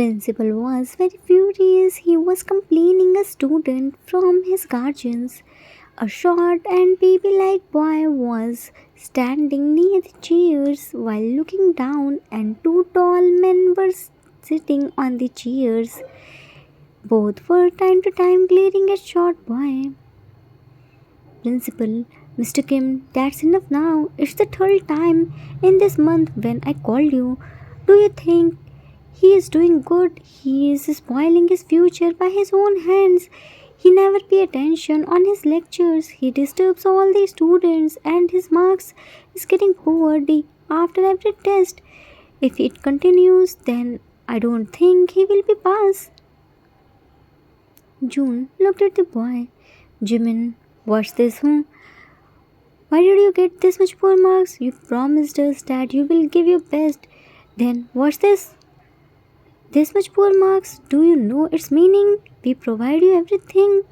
Principal was very furious. He was complaining a student from his guardians. A short and baby-like boy was standing near the chairs while looking down, and two tall men were sitting on the chairs. Both were time to time glaring at short boy. Principal, Mr. Kim, that's enough now. It's the third time in this month when I called you. Do you think he is doing good? He is spoiling his future by his own hands. He never pay attention on his lectures. He disturbs all the students and his marks is getting poor day after every test. If it continues, then I don't think he will be pass. June looked at the boy. Jimin, what's this? Why did you get this much poor marks? You promised us that you will give your best. Then what's this? This much poor marks? Do you know its meaning? We provide you everything.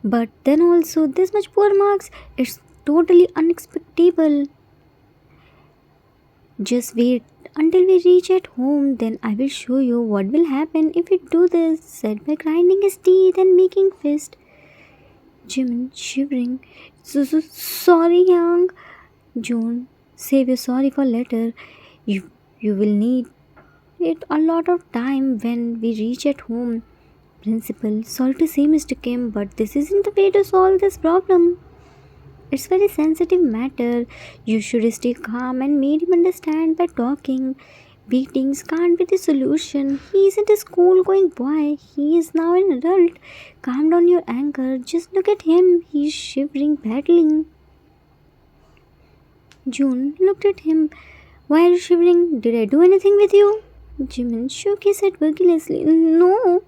But then also this much poor marks? It's totally unacceptable. Just wait until we reach at home, then I will show you what will happen if you do this, said by grinding his teeth and making fist. Jimin shivering. Sorry, Yang. June, save your sorry for later. You will need it a lot of time when we reach at home. Principal, sorry to say, Mr. Kim, but this isn't the way to solve this problem. It's very sensitive matter. You should stay calm and make him understand by talking. Beatings can't be the solution. He isn't a school going boy. He is now an adult. Calm down your anger. Just look at him. He's shivering badly. June looked at him. Why are you shivering? Did I do anything with you? Jimin shook his head vigorously. No.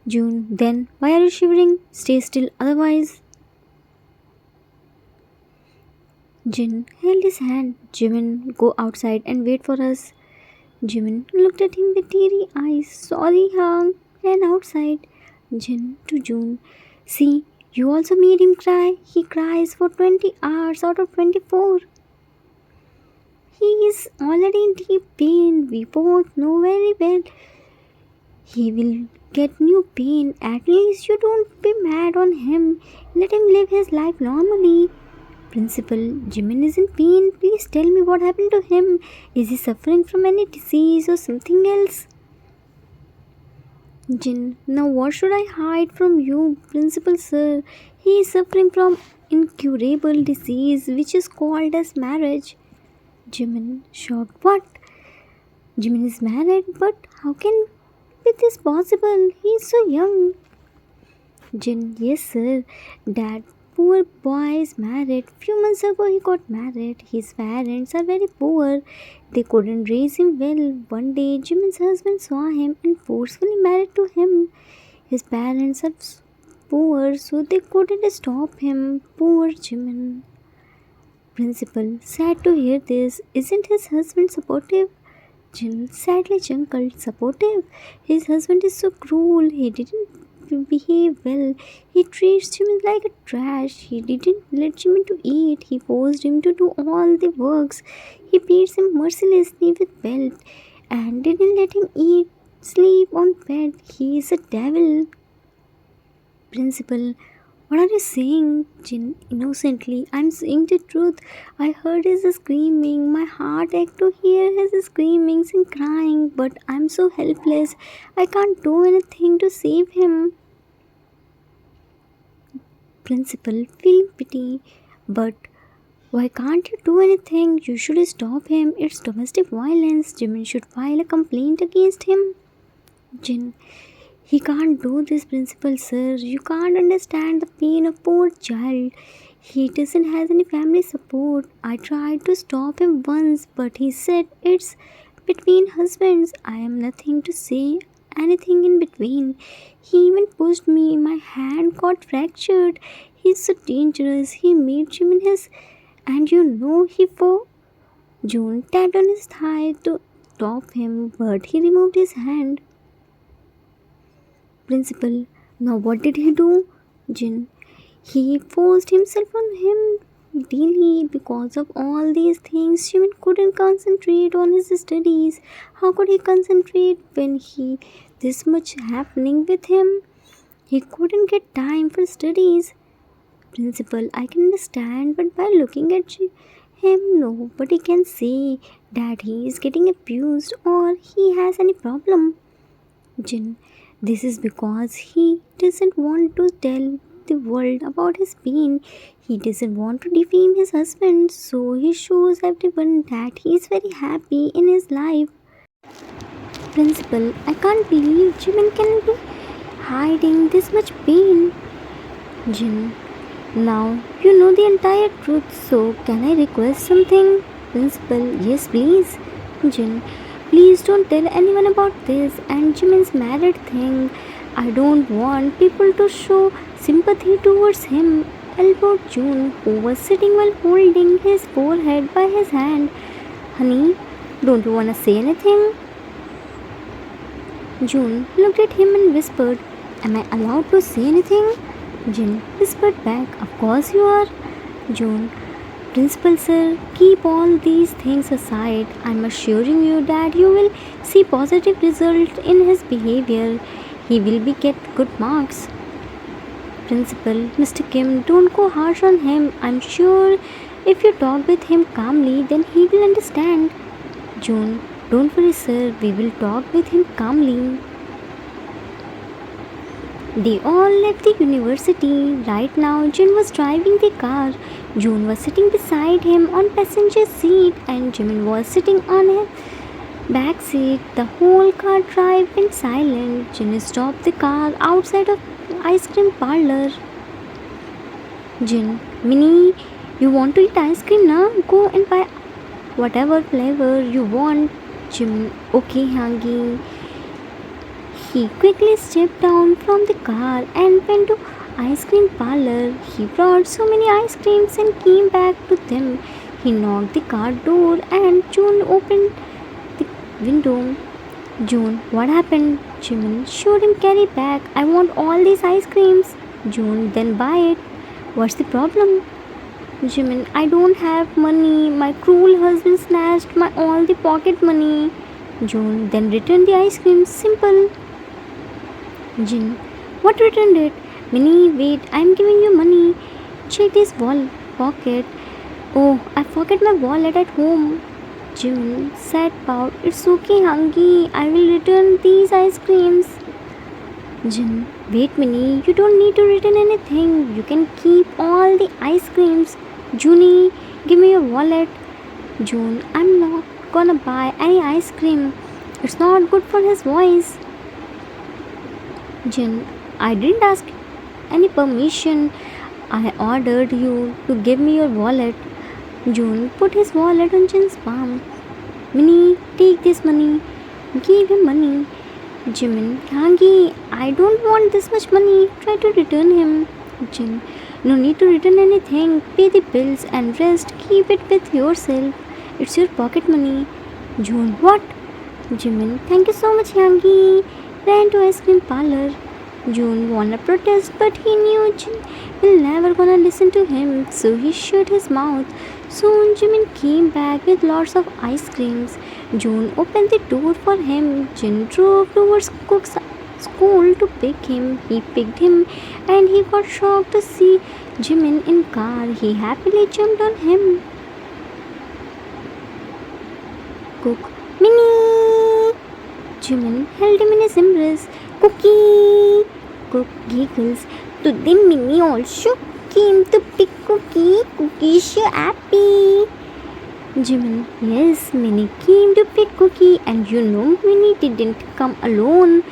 June, then why are you shivering? Stay still otherwise. Jin held his hand. Jimin, go outside and wait for us. Jimin looked at him with teary eyes. Sorry, Hang. Ran outside. Jin to June. See, you also made him cry. He cries for 20 hours out of 24. He is already in deep pain. We both know very well. He will get new pain. At least you don't be mad on him. Let him live his life normally. Principal, Jimin is in pain. Please tell me what happened to him. Is he suffering from any disease or something else? Jin, now what should I hide from you, Principal sir? He is suffering from incurable disease which is called as marriage. Jimin, shocked. What? Jimin is married, but how can be this possible? He is so young. Jin, yes sir. That poor boy is married. Few months ago he got married. His parents are very poor. They couldn't raise him well. One day Jimin's husband saw him and forcefully married to him. His parents are poor, so they couldn't stop him. Poor Jimin. Principal, sad to hear this. Isn't his husband supportive? Jin sadly chuckled. Supportive? His husband is so cruel. He didn't behave well. He treats Jimin like a trash. He didn't let Jimin to eat. He forced him to do all the works. He beats him mercilessly with belt and didn't let him eat, sleep on bed. He is a devil. Principal, what are you saying? Jin innocently. I'm saying the truth. I heard his screaming. My heart ached to hear his screamings and crying, but I'm so helpless. I can't do anything to save him. Principal, feeling pity. But why can't you do anything? You should stop him. It's domestic violence. Jimin should file a complaint against him. Jin, he can't do this, Principal sir. You can't understand the pain of poor child. He doesn't have any family support. I tried to stop him once, but he said it's between husbands. I am nothing to say anything in between. He even pushed me. My hand got fractured. He's so dangerous. He made him in his, and you know he for June tapped on his thigh to stop him, but he removed his hand. Principal, now what did he do? Jin, he forced himself on him daily. Because of all these things, Jimin couldn't concentrate on his studies. How could he concentrate when he this much happening with him? He couldn't get time for studies. Principal, I can understand, but by looking at him, nobody can say that he is getting abused or he has any problem. Jin, this is because he doesn't want to tell the world about his pain. He doesn't want to defame his husband, so he shows everyone that he is very happy in his life. Principal, I can't believe Jimin can be hiding this much pain. Jin, now you know the entire truth, so can I request something? Principal, yes please. Jin, please don't tell anyone about this and Jimin's married thing. I don't want people to show sympathy towards him. Elbowed June, who was sitting while holding his forehead by his hand. Honey, don't you wanna say anything? June looked at him and whispered, Am I allowed to say anything? Jin whispered back, Of course you are. June, Principal sir, keep all these things aside. I'm assuring you that you will see positive result in his behavior. He will be get good marks. Principal, Mr. Kim, don't go harsh on him. I'm sure if you talk with him calmly, then he will understand. June, don't worry sir, we will talk with him calmly. They all left the university. Right now, Jin was driving the car. June was sitting beside him on passenger seat and Jimin was sitting on his back seat. The whole car drive went silent. Jin stopped the car outside of ice cream parlor. Jin, Minnie, you want to eat ice cream now? Go and buy whatever flavor you want. Jimin, okay, Hangi. He quickly stepped down from the car and went to ice cream parlor. He brought so many ice creams and came back to them. He knocked the car door and June opened the window. June, what happened? Jimin showed him carry bag. I want all these ice creams. June, then buy it. What's the problem? Jimin, I don't have money. My cruel husband snatched my all the pocket money. June, then return the ice cream. Simple. Jin, what returned it? Minnie, wait, I'm giving you money. Check his pocket. Oh, I forgot my wallet at home. Jin sat proud. It's okay, Hangi. I will return these ice creams. Jin, wait, Minnie, you don't need to return anything. You can keep all the ice creams. Junie, give me your wallet. June, I'm not gonna buy any ice cream. It's not good for his voice. Jin, I didn't ask any permission. I ordered you to give me your wallet. June put his wallet on Jin's palm. Minnie, take this money. Give him money. Jimin, Hangi, I don't want this much money. Try to return him. Jin, no need to return anything. Pay the bills and rest. Keep it with yourself. It's your pocket money. June, what? Jimin, thank you so much, Hangi. Ran to ice cream parlor. June wanna protest, but he knew Jin will never gonna listen to him, so he shut his mouth. Soon Jimin came back with lots of ice creams. June opened the door for him. Jin drove towards Cook's school to pick him. He picked him and he got shocked to see Jimin in car. He happily jumped on him. Cook, Minnie! Jimin held him in his embrace. Cookie! Cook giggles. Today Minnie also came to pick Cookie. Cookie is so happy. Jimin, yes, Minnie came to pick Cookie and you know Minnie didn't come alone.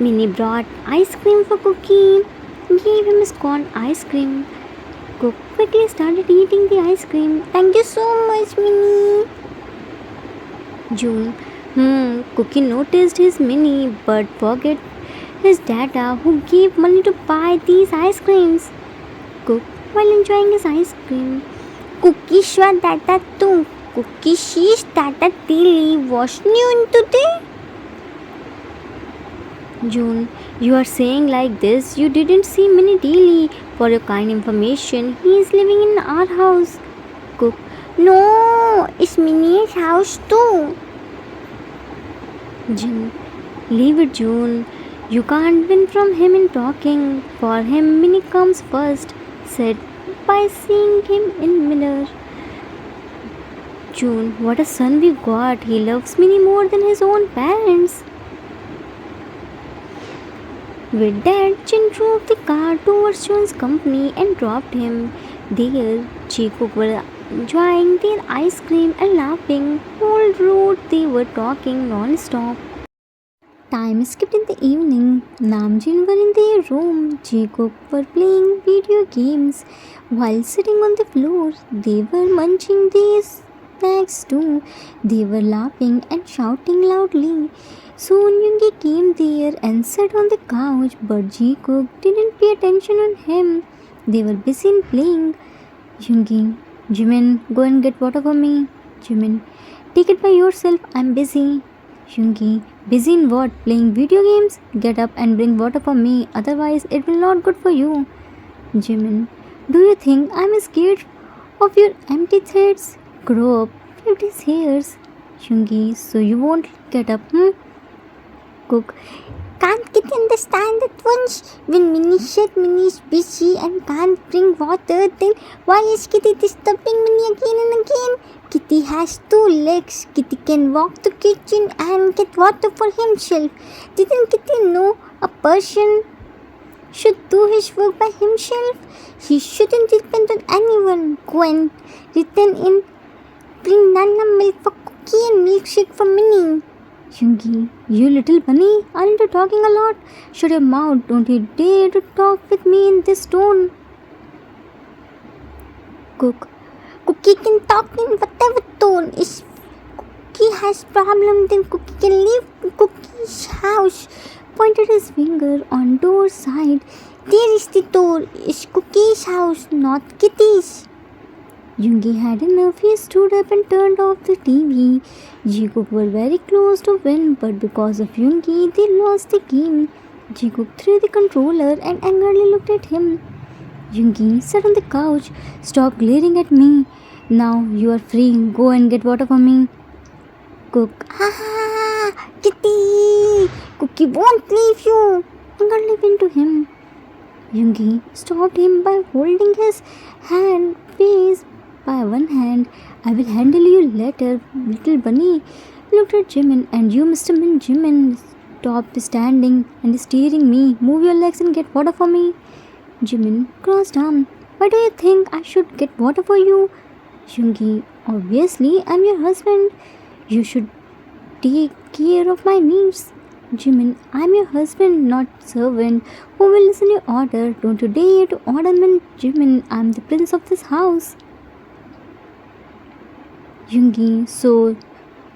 Minnie brought ice cream for Cookie. Gave him his corn ice cream. Cook quickly started eating the ice cream. Thank you so much, Minnie. June, Cookie noticed his Minnie but forget his dada who gave money to buy these ice creams. Cook, while enjoying his ice cream. Cookie shwa dada tu. Cookie sheesh dada tili. Was new today? June, you are saying like this. You didn't see Minnie daily. For your kind information, he is living in our house. Cook. No, it's Minnie's house too. Jim. Leave it, June. You can't win from him in talking. For him, Minnie comes first, said by seeing him in mirror. June, what a son we got. He loves Minnie more than his own parents. With that, Jin drove the car towards June's company and dropped him. There, Chico were enjoying their ice cream and laughing. All road they were talking non-stop. Time skipped in the evening. Namjin were in their room. Jacob were playing video games. While sitting on the floor, they were munching their snacks too. They were laughing and shouting loudly. Soon Yoongi came there and sat on the couch, but Jacob didn't pay attention on him. They were busy in playing. Yoongi, Jimin, go and get water for me. Jimin, take it by yourself, I'm busy. Yoongi, busy in what? Playing video games? Get up and bring water for me, otherwise it will not good for you. Jimin, do you think I'm scared of your empty threats? Grow up, 50 hairs. Yoongi, so you won't get up, Cook, can't Kitty understand that once when Minnie said Minnie is busy and can't bring water, then why is Kitty disturbing Minnie again and again? Kitty has two legs. Kitty can walk to kitchen and get water for himself. Didn't Kitty know a person should do his work by himself? He shouldn't depend on anyone. Go and return in, bring Nana milk for Cookie and milkshake for Minnie. Yoongi, you little bunny, aren't you talking a lot? Shut your mouth, don't you dare to talk with me in this tone. Cook, Cookie can talk in whatever tone. If Cookie has problem, then Cookie can leave Cookie's house. Pointed his finger on door side. There is the door. It's Cookie's house, not Kitty's. Yoongi had enough. He stood up and turned off the TV. Jacob were very close to win, but because of Yoongi, they lost the game. Jacob threw the controller and angrily looked at him. Yoongi sat on the couch. Stop glaring at me. Now you are free. Go and get water for me. Cook. Ah, Kitty! Cookie won't leave you. Angrily went to him. Yoongi stopped him by holding his hand face by one hand. I will handle you later, little bunny. Looked at Jimin. And you, Mr. Min, Jimin, stop standing and staring me. Move your legs and get water for me. Jimin crossed arm. Why do you think I should get water for you? Yoongi, obviously I'm your husband. You should take care of my needs. Jimin, I'm your husband, not servant. Who will listen to your order? Don't you dare to order me, Jimin. I'm the prince of this house. Yoongi, so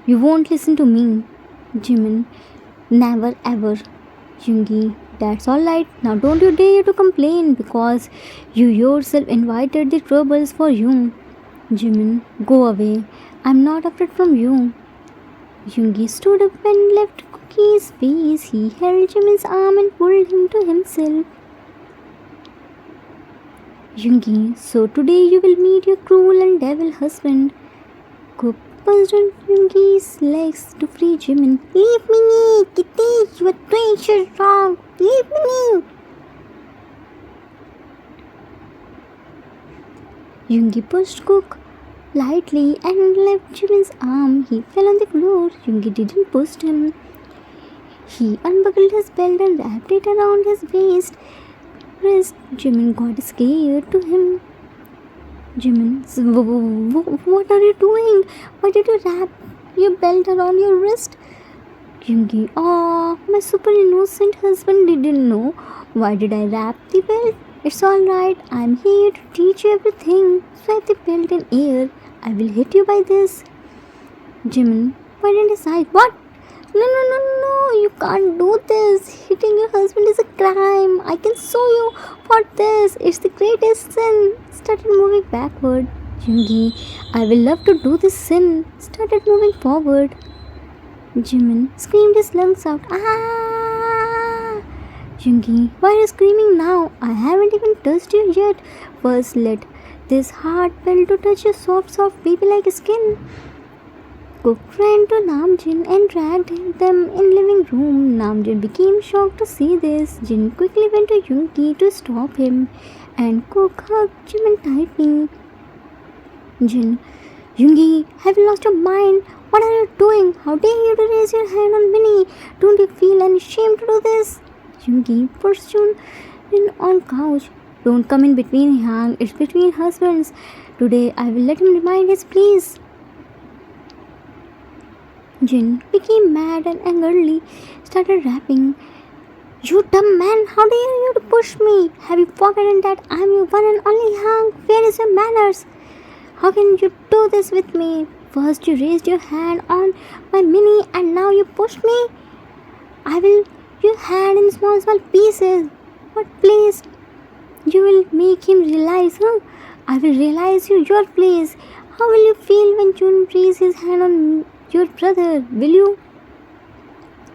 you won't listen to me. Jimin, never ever. Yoongi, that's alright. Now don't you dare to complain because you yourself invited the troubles for you. Jimin, go away. I'm not afraid from you. Yoongi stood up and left Cookie's face. He held Jimin's arm and pulled him to himself. Yoongi, so today you will meet your cruel and devil husband. Cook punched on Yoongi's legs to free Jimin. Leave me, Kitty, you are doing shit wrong. Leave me. Yoongi pushed Cook lightly and left Jimin's arm. He fell on the floor. Yoongi didn't push him. He unbuckled his belt and wrapped it around his waist. Jimin got scared to him. Jimin, what are you doing? Why did you wrap your belt around your wrist? Yoongi, my super innocent husband didn't know. Why did I wrap the belt? It's alright, I'm here to teach you everything. Swipe the belt in air. I will hit you by this. Jimin, why didn't I decide? What? No, you can't do this. Hitting your husband is a crime. I can sue you for this. It's the greatest sin. Started moving backward. Yoongi, I will love to do this sin. Started moving forward. Jimin screamed his lungs out. Ah! Jungi, why are you screaming now? I haven't even touched you yet. First, let this hard felt to touch your soft baby like skin. Cook ran to Namjin and dragged them in living room. Namjin became shocked to see this. Jin quickly went to Yungi to stop him, and Cook hugged Jimin tightly. Jin, Yungi, have you lost your mind? What are you doing? How dare you to raise your hand on Minnie? Don't you feel any shame to do this? Yungi pushed Jun in on couch. Don't come in between, Yang. It's between husbands. Today I will let him remind his please. Jin became mad and angrily started rapping. You dumb man, how dare you to push me? Have you forgotten that I am your one and only Yang? Where is your manners? How can you do this with me? First you raised your hand on my Minnie and now you push me? I will your hand in small pieces. But please, you will make him realize, huh? I will realize your place. How will you feel when Jun raises his hand on your brother? Will you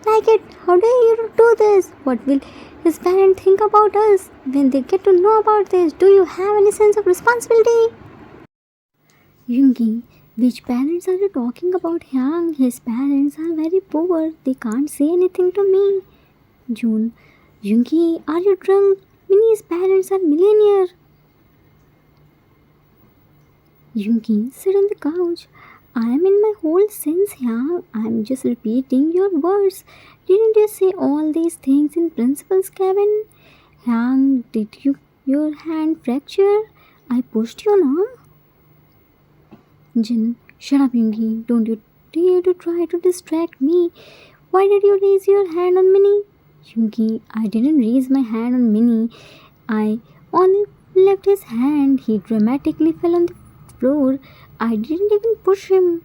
like it? How dare you do this? What will his parents think about us when they get to know about this? Do you have any sense of responsibility? Yungi, which parents are you talking about, Yang? His parents are very poor. They can't say anything to me. June, Yungi, are you drunk? Minnie's parents are millionaire. Yungi, sit on the couch. I am in my whole sense, Yang. I am just repeating your words. Didn't you say all these things in principal's cabin? Yang, did your hand fracture? I pushed you, no? Jin, shut up, Yungi. Don't you dare to try to distract me. Why did you raise your hand on Minnie? Yungi, I didn't raise my hand on Minnie. I only left his hand. He dramatically fell on the floor. I didn't even push him.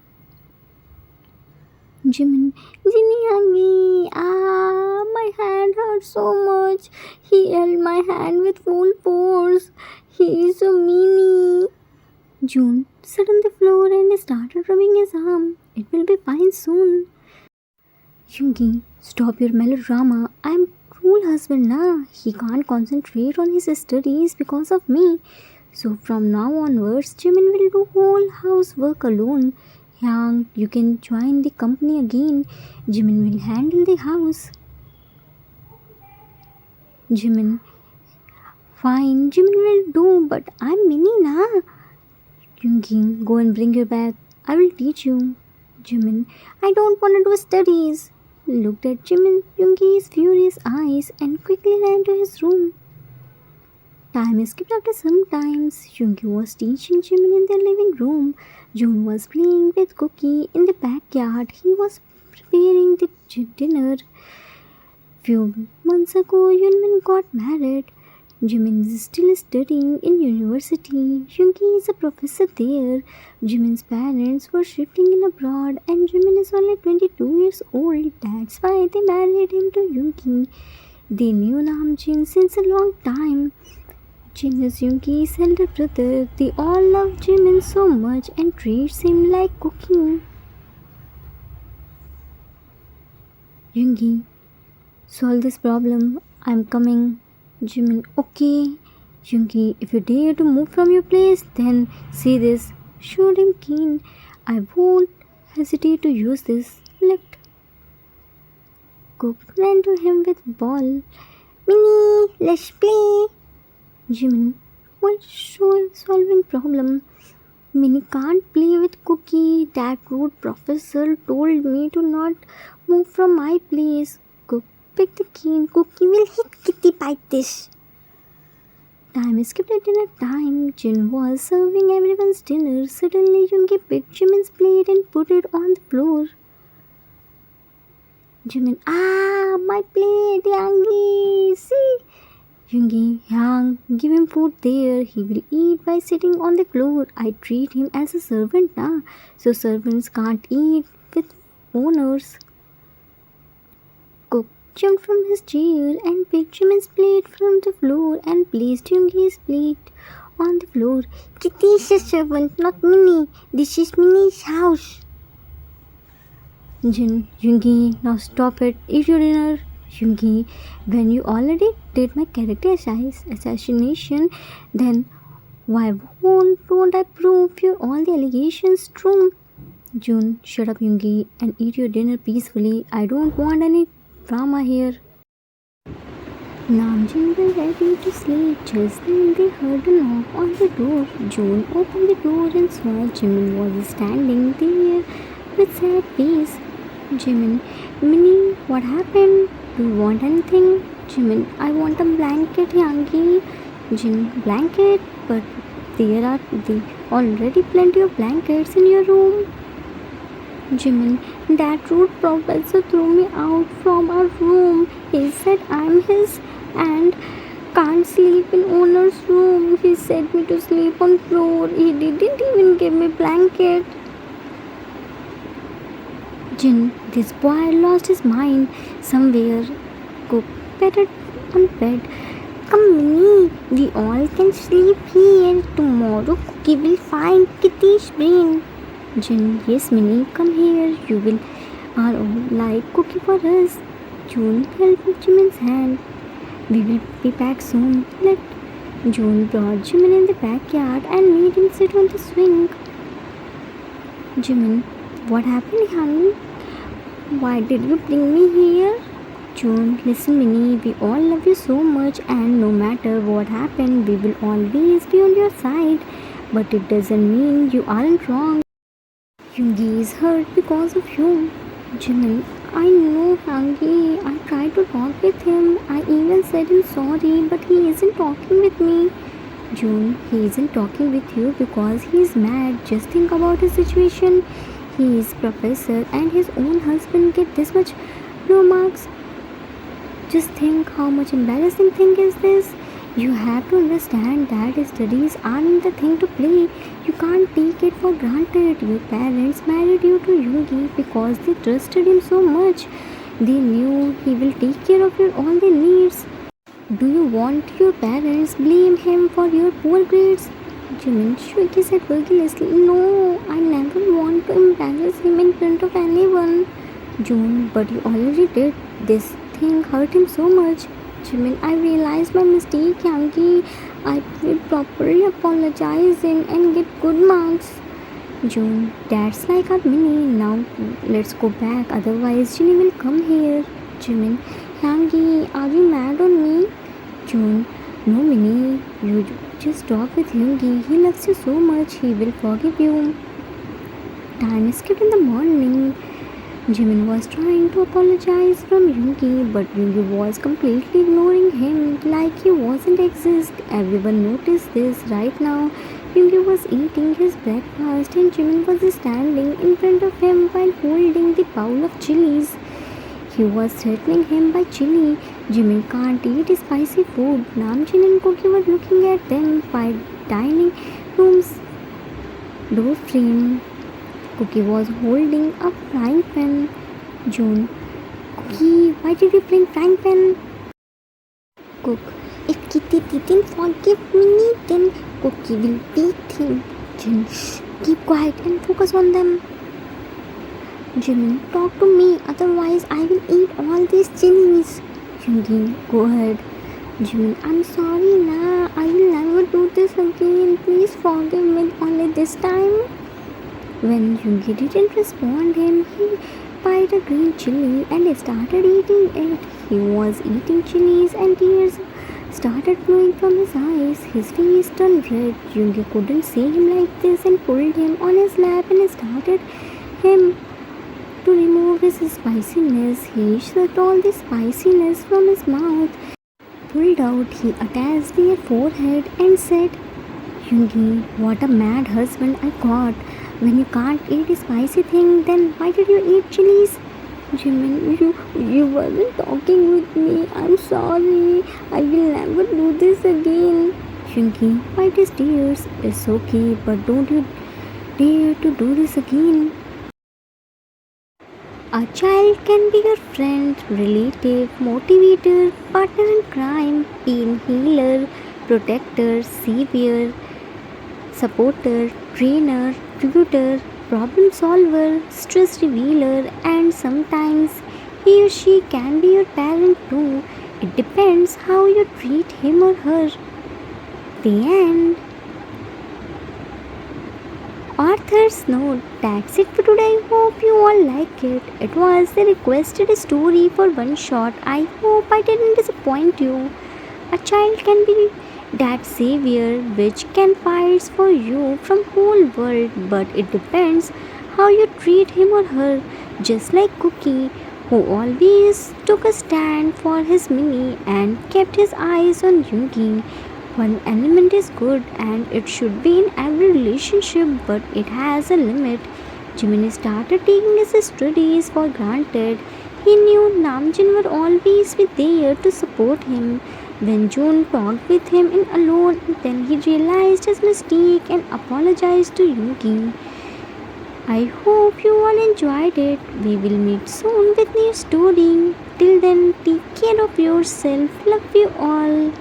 Jimin, Jinny, my hand hurt so much. He held my hand with full force. He is so meanie. June sat on the floor and started rubbing his arm. It will be fine soon. Yungi, stop your melodrama. I am cruel husband now. He can't concentrate on his studies because of me. So from now onwards, Jimin will do whole housework alone. Yang, you can join the company again. Jimin will handle the house. Jimin, fine, Jimin will do, but I'm Minnie na. Yungi, go and bring your bag. I will teach you. Jimin, I don't want to do studies. Looked at Jimin, Yungi's furious eyes and quickly ran to his room. Time skipped after some times. Yungi was teaching Jimin in their living room. June was playing with Cookie in the backyard. He was preparing the dinner. Few months ago, Yunmin got married. Jimin is still studying in university. Yungi is a professor there. Jimin's parents were shifting in abroad and Jimin is only 22 years old. That's why they married him to Yungi. They knew Namjin since a long time. Jin is Yungi's elder brother. They all love Jimin so much and treats him like cooking. Yungi, solve this problem. I'm coming. Jimin, okay. Yungi, if you dare to move from your place, then see this. Shoot him keen. I won't hesitate to use this lift. Cook ran to him with ball. Minnie, let's play. Jimin, what's solving problem? Minnie can't play with Cookie. That rude professor told me to not move from my place. Cook picked the cane. Cookie will hit Kitty by this. Time skipped at dinner time. Jin was serving everyone's dinner. Suddenly, Yungi picked Jimin's plate and put it on the floor. Jimin, my plate, Yangi, see? Yungi, Yang, give him food there. He will eat by sitting on the floor. I treat him as a servant now, so servants can't eat with owners. Cook jumped from his chair and picked Jimin's plate from the floor and placed Yungi's plate on the floor. Kitty is a servant, not Minnie. This is Minnie's house. Jin, Yungi, now stop it. Eat your dinner. Yoongi, when you already did my character assassination, then why won't I prove your all the allegations true? June, shut up, Yoongi, and eat your dinner peacefully. I don't want any drama here. Namjoon was ready to sleep. Just then they heard a knock on the door. June opened the door and saw Jimin was standing there with sad face. Jimin, Minnie, what happened? Do you want anything? Jimin, I want a blanket, Yangi. Jin, blanket? But there are already plenty of blankets in your room. Jimin, that rude professor threw me out from our room. He said I'm his and can't sleep in owner's room. He said me to sleep on floor. He didn't even give me blanket. Jin, this boy lost his mind somewhere. Cook patted on bed. Come Minnie, we all can sleep here. Tomorrow Cookie will find Kitty's brain. Jin, yes Minnie, come here. You will are all like Cookie for us. June held Jimin's hand. We will be back soon. Let June brought Jimin in the backyard and made him sit on the swing. Jimin, what happened, honey? Why did you bring me here? June, listen, Minnie, we all love you so much, and no matter what happened, we will always be on your side. But it doesn't mean you aren't wrong. Yoongi is hurt because of you. Jimin, I know, Hangi. I tried to talk with him. I even said him sorry, but he isn't talking with me. June, he isn't talking with you because he is mad. Just think about his situation. He is professor and his own husband get this much low marks. Just think how much embarrassing thing is this. You have to understand that studies aren't the thing to play. You can't take it for granted. Your parents married you to Yoongi because they trusted him so much. They knew he will take care of your all the needs. Do you want your parents blame him for your poor grades? Jimin Shuki said vigorously, no, I never want to embarrass him in front of anyone. June, but you already did. This thing hurt him so much. Jimin, I realized my mistake, Yangi. I will properly apologize and get good marks. June, that's like our Minnie. Now let's go back, otherwise Jinny will come here. Jimin, Yangi, are you mad on me? June, no Minnie, you just talk with Yoongi. He loves you so much, he will forgive you. Time skipped in the morning. Jimin was trying to apologize from Yoongi, but Yoongi was completely ignoring him like he wasn't exist. Everyone noticed this right now. Yoongi was eating his breakfast and Jimin was standing in front of him while holding the bowl of chilies. He was threatening him by chili. Jimin can't eat spicy food. Namjoon and Cookie were looking at them by dining room's door frame. Cookie was holding a frying pan. June, Cookie, why did you bring frying pan? Cook, if Kitty didn't forgive me, then Cookie will beat him. June, shh, keep quiet and focus on them. Jimin, talk to me, otherwise I will eat all these chilies. Yoongi, go ahead. Jimin, I'm sorry, nah, I will never do this again. Please forgive me only this time. When Yoongi didn't respond him, he bit a green chili and started eating it. He was eating chilies and tears started flowing from his eyes. His face turned red. Yoongi couldn't see him like this and pulled him on his lap and started him to remove his spiciness. He sucked all the spiciness from his mouth. Pulled out, he attached their forehead and said, Yoongi, what a mad husband I got. When you can't eat a spicy thing, then why did you eat chilies? Jimin, you weren't talking with me. I'm sorry. I will never do this again. Yoongi, wipe his tears. It's okay, but don't you dare to do this again. A child can be your friend, relative, motivator, partner in crime, pain healer, protector, savior, supporter, trainer, tutor, problem solver, stress revealer, and sometimes He or she can be your parent too. It depends how you treat him or her. The end. Author's note. That's it for today. I hope you all like it. It was the requested story for one shot. I hope I didn't disappoint you. A child can be that savior which can fight for you from whole world, but it depends how you treat him or her. Just like Cookie, who always took a stand for his Minnie and kept his eyes on Yugi. One element is good and it should be in every relationship, but it has a limit. Jiminy started taking his studies for granted. He knew Namjoon would always be there to support him. When June talked with him in alone, then he realized his mistake and apologized to Yugi. I hope you all enjoyed it. We will meet soon with new story. Till then, take care of yourself. Love you all.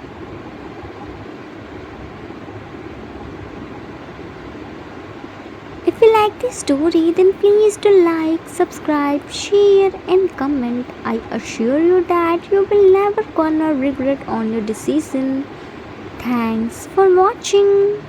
If you like this story, then please do like, subscribe, share, and comment. I assure you that you will never gonna regret on your decision. Thanks for watching.